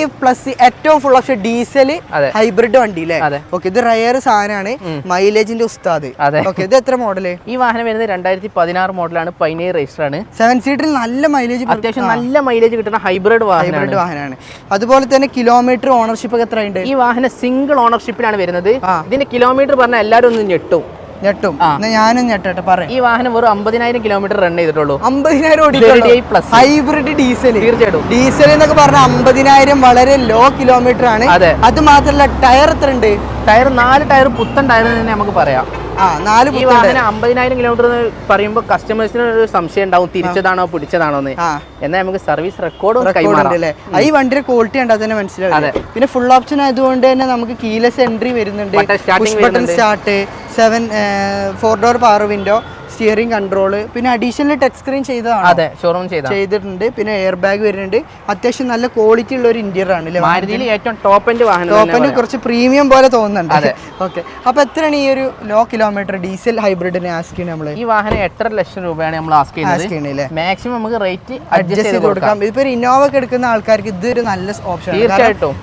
ഏറ്റവും ഫുൾ ഓപ്ഷൻ ഡീസൽ ഹൈബ്രിഡ് വണ്ടി അല്ലേ? ഓക്കെ, ഇത് റയർ സാധനമാണ്, മൈലേജിന്റെ ഉസ്താദ്. ഓക്കെ, ഇത് എത്ര മോഡല്? ഈ വാഹനം വരുന്നത് 2016 മോഡലാണ്, പൈനീർ രജിസ്റ്റർ ആണ്. 7 സീറ്ററിൽ നല്ല മൈലേജ്, അത്യാവശ്യം നല്ല മൈലേജ് കിട്ടുന്ന ഹൈബ്രിഡ് വാഹനമാണ്. അതുപോലെ തന്നെ കിലോമീറ്റർ ഓണർഷിപ്പ് ഒക്കെ എത്രയുണ്ട്? ഈ വാഹനം സിംഗിൾ ഓണർഷിപ്പിലാണ് വരുന്നത്. ഇതിന്റെ കിലോമീറ്റർ പറഞ്ഞാൽ എല്ലാവരും ഒന്ന് ഞെട്ടും. ഞാനും ഞെട്ടെ പറയാം. ഈ വാഹനം വെറും 50,000 കിലോമീറ്റർ റൺ ചെയ്തിട്ടുള്ളൂ. 50,000 ഹൈബ്രിഡ് ഡീസൽ. തീർച്ചയായിട്ടും ഡീസൽ എന്നൊക്കെ പറഞ്ഞാൽ 50,000 വളരെ ലോ കിലോമീറ്റർ ആണ്. അത് മാത്രമല്ല ടയർ എത്ര ഉണ്ട്? ടയർ 4 ടയർ പുത്തൻ ടയർ തന്നെ നമുക്ക് പറയാം. ഈ വാഹനം 50,000 കിലോമീറ്റർ പറയുമ്പോൾ കസ്റ്റമേഴ്സിന് ഒരു സംശയം ഉണ്ടാവും, തിരിച്ചതാണോ പിടിച്ചതാണോ എന്ന്. എന്നാൽ നമുക്ക് സർവീസ് റെക്കോർഡും കൈമാറാം. ഈ വണ്ടിയുടെ ക്വാളിറ്റി കണ്ടാൽ തന്നെ മനസ്സിലാവും. പിന്നെ ഫുൾ ഓപ്ഷൻ ആയതുകൊണ്ട് തന്നെ നമുക്ക് കീലെസ് എൻട്രി വരുന്നുണ്ട്, start, 4 door power window, steering control, പിന്നെ അഡീഷണൽ ടച്ച് സ്ക്രീൻ ചെയ്തിട്ടുണ്ട്. പിന്നെ എയർ ബാഗ് വരുന്നുണ്ട്. അത്യാവശ്യം നല്ല ക്വാളിറ്റി ഉള്ള ഒരു ഇന്റീരിയർ ആണ്. മാരുതിയിൽ ഏറ്റവും ടോപ്പ് എൻഡ് വാഹനം, കുറച്ച് പ്രീമിയം പോലെ തോന്നുന്നുണ്ട്. ഓക്കെ, അപ്പൊ എത്രയാണ് ഈ ഒരു ലോ കിലോമീറ്റർ ഡീസൽ ഹൈബ്രിഡിനെ ആസ്ക് ചെയ്യുന്നത് നമ്മള്? ഈ വാഹനം 8.5 ലക്ഷം രൂപയാണ് നമ്മൾ ആസ്ക് ചെയ്യുന്നത്. മാക്സിമം നമുക്ക് റേറ്റ് അഡ്ജസ്റ്റ് ചെയ്ത് കൊടുക്കാം. ഇപ്പൊ ഒരു ഇന്നോവ ഒക്കെ എടുക്കുന്ന ആൾക്കാർക്ക് ഇതൊരു നല്ല ഓപ്ഷൻ. തീർച്ചയായിട്ടും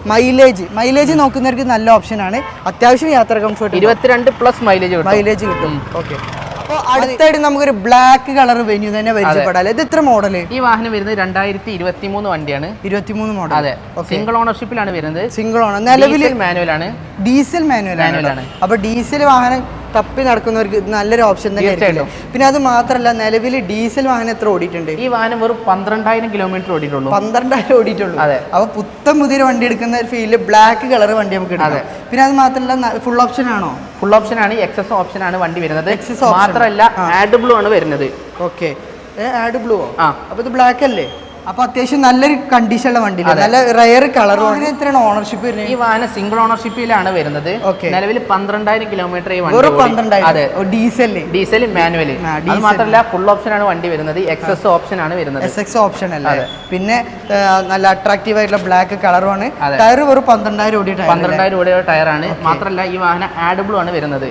മൈലേജ് നോക്കുന്നവർക്ക് നല്ല ഓപ്ഷൻ ആണ്. അത്യാവശ്യം യാത്ര കംഫർട്ട്, 22+ മൈലേജ് കിട്ടും. ഓക്കെ, അടുത്തായിട്ട് നമുക്കൊരു ബ്ലാക്ക് കളർ വെന്യൂ തന്നെ പരിചയപ്പെടാം. ഇത് എത്ര മോഡല്? ഈ വാഹനം വരുന്നത് 2023 വണ്ടിയാണ്. 23 മോഡൽ. അതെ, സിംഗിൾ ഓണർഷിപ്പിലാണ് വരുന്നത്. സിംഗിൾ ഓണർ, നിലവിൽ ഡീസൽ മാനുവലാണ്. അപ്പൊ ഡീസൽ വാഹനം തപ്പി നടക്കുന്നവർക്ക് നല്ലൊരു ഓപ്ഷൻ തന്നെ. പിന്നെ അത് മാത്രമല്ല നിലവിൽ ഡീസൽ വാഹനം എത്ര ഓടിയിട്ടുണ്ട്? ഈ വാഹനം വെറും 12,000 കിലോമീറ്റർ ഓടിയിട്ടുള്ളൂ. 12,000 ഓടിയിട്ടുള്ളൂ. അപ്പൊ പുത്തൻ പുതിയ വണ്ടി എടുക്കുന്ന ഒരു ഫീല് ബ്ലാക്ക് കളർ വണ്ടി നമുക്ക് എടുക്കാം. പിന്നെ അത് മാത്രമല്ല ഫുൾ ഓപ്ഷൻ ആണോ? ഫുൾ ഓപ്ഷൻ ആണ്, എക്സസ് ഓപ്ഷൻ ആണ് വണ്ടി വരുന്നത്. മാത്രമല്ല ആഡ് ബ്ലൂ ആണ് വരുന്നത്. Okay, add blue. അപ്പൊ ഇത് ബ്ലാക്ക് അല്ലേ? അപ്പൊ അത്യാവശ്യം നല്ലൊരു കണ്ടീഷനുള്ള വണ്ടി, നല്ല റയർ കളർ. എത്രയാണ് ഓണർഷിപ്പ് വരുന്നത്? ഈ വാഹനം സിംഗിൾ ഓണർഷിപ്പിലാണ് വരുന്നത്. നിലവിൽ 12,000 കിലോമീറ്റർ. Diesel manual. അത് മാത്രമല്ല ഫുൾ ഓപ്ഷൻ ആണ് വണ്ടി വരുന്നത്. എക്സസ് ഓപ്ഷൻ ആണ് വരുന്നത്. ഓപ്ഷൻ അല്ലേ? പിന്നെ നല്ല അട്രാക്റ്റീവ് ആയിട്ടുള്ള ബ്ലാക്ക് കളറുമാണ്. ടയർ ഒരു 12,000 ഓടിയ ടയറാണ്. മാത്രമല്ല ഈ വാഹനം ആഡ് ബ്ലൂ ആണ് വരുന്നത്.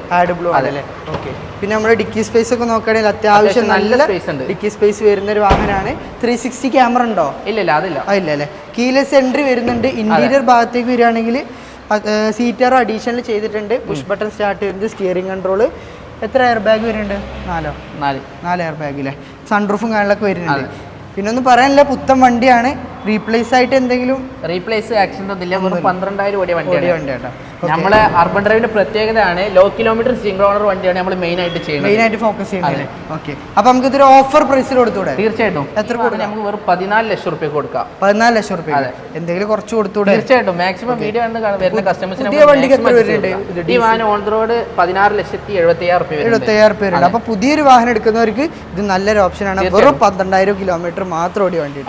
ഓക്കെ, പിന്നെ നമ്മുടെ ഡിക്കി സ്പേസ് ഒക്കെ നോക്കുകയാണെങ്കിൽ അത്യാവശ്യം നല്ല ഡിക്കി സ്പേസ് വരുന്ന ഒരു വാഹനമാണ്. 360 ക്യാമറ ക്യാമറ ഉണ്ടോ? ഇല്ല അതില്ല. ഇല്ല അല്ലേ. കീലെസ് എൻട്രി വരുന്നുണ്ട്. ഇന്റീരിയർ ഭാഗത്തേക്ക് വരികയാണെങ്കിൽ സീറ്റാറോ അഡീഷണൽ ചെയ്തിട്ടുണ്ട്. പുഷ് ബട്ടൺ സ്റ്റാർട്ട് വരുന്നുണ്ട്. Steering control. എത്ര എയർ ബാഗ് വരുന്നുണ്ട്? 4 എയർ ബാഗില്ലേ. സൺറൂഫും കാര്യങ്ങളൊക്കെ വരുന്നുണ്ട്. പിന്നെ ഒന്നും പറയാനില്ല, പുത്തൻ വണ്ടിയാണ്. റീപ്ലേസ് ആയിട്ട് എന്തെങ്കിലും ആക്സിഡന്റ് ഒന്നുമില്ല. 12,000 ഓടിയ വണ്ടിയാണ്. നമ്മളെ അർബൻ ഡ്രൈവിന്റെ പ്രത്യേകതയാണ് ലോ കിലോമീറ്റർ സിംഗിൾ ഓണർ വണ്ടിയാണ് നമ്മൾ മെയിൻ ആയിട്ട് ഫോക്കസ് ചെയ്യുന്നത്. ഓക്കെ, അപ്പൊ നമുക്ക് ഇതൊരു ഓഫർ പ്രൈസിൽ കൊടുത്തൂടെ? തീർച്ചയായിട്ടും. എത്ര നമുക്ക് വെറും 14 ലക്ഷം റുപ്യ കൊടുക്കാം. 14 ലക്ഷം റുപ്യ എന്തെങ്കിലും കുറച്ച് കൊടുത്തൂടെ? തീർച്ചയായിട്ടും. മാക്സിമം വീഡിയോ വരുന്ന കസ്റ്റമേഴ്സിന് ഈ വാഹനം ഓൺ റോഡ് 16,76,000 റുപ്യ. അപ്പൊ പുതിയൊരു വാഹനം എടുക്കുന്നവർക്ക് ഇത് നല്ലൊരു ഓപ്ഷനാണ്. വെറും 12,000 കിലോമീറ്റർ മാത്രം ഓടിയ വണ്ടി.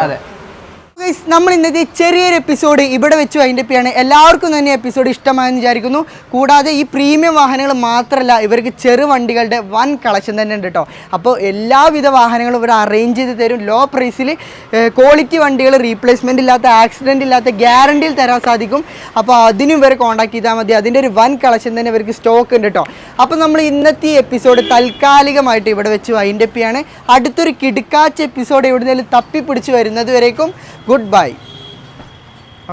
നമ്മൾ ഇന്നത്തെ ചെറിയൊരു എപ്പിസോഡ് ഇവിടെ വെച്ച് വൈൻഡപ്പിയാണ്. എല്ലാവർക്കും തന്നെ എപ്പിസോഡ് ഇഷ്ടമായെന്ന് വിചാരിക്കുന്നു. കൂടാതെ ഈ പ്രീമിയം വാഹനങ്ങൾ മാത്രമല്ല, ഇവർക്ക് ചെറു വണ്ടികളുടെ വൻ കളക്ഷൻ തന്നെ ഉണ്ട് കേട്ടോ. അപ്പോൾ എല്ലാവിധ വാഹനങ്ങളും ഇവർ അറേഞ്ച് ചെയ്ത് തരും. ലോ പ്രൈസിൽ ക്വാളിറ്റി വണ്ടികൾ, റീപ്ലേസ്മെൻ്റ് ഇല്ലാത്ത, ആക്സിഡൻ്റ് ഇല്ലാത്ത, ഗ്യാരണ്ടിയിൽ തരാൻ സാധിക്കും. അപ്പോൾ അതിനും ഇവരെ കോൺടാക്ട് ചെയ്താൽ മതി. അതിൻ്റെ ഒരു വൻ കളക്ഷൻ തന്നെ ഇവർക്ക് സ്റ്റോക്ക് ഉണ്ട് കേട്ടോ. അപ്പോൾ നമ്മൾ ഇന്നത്തെ എപ്പിസോഡ് താൽക്കാലികമായിട്ട് ഇവിടെ വെച്ച് വൈൻഡപ്പിയാണ്. അടുത്തൊരു കിടുക്കാച്ച എപ്പിസോഡ് എവിടുന്നേലും തപ്പിപ്പിടിച്ച് വരുന്നത് വരേക്കും ഗുഡ് ബൈ.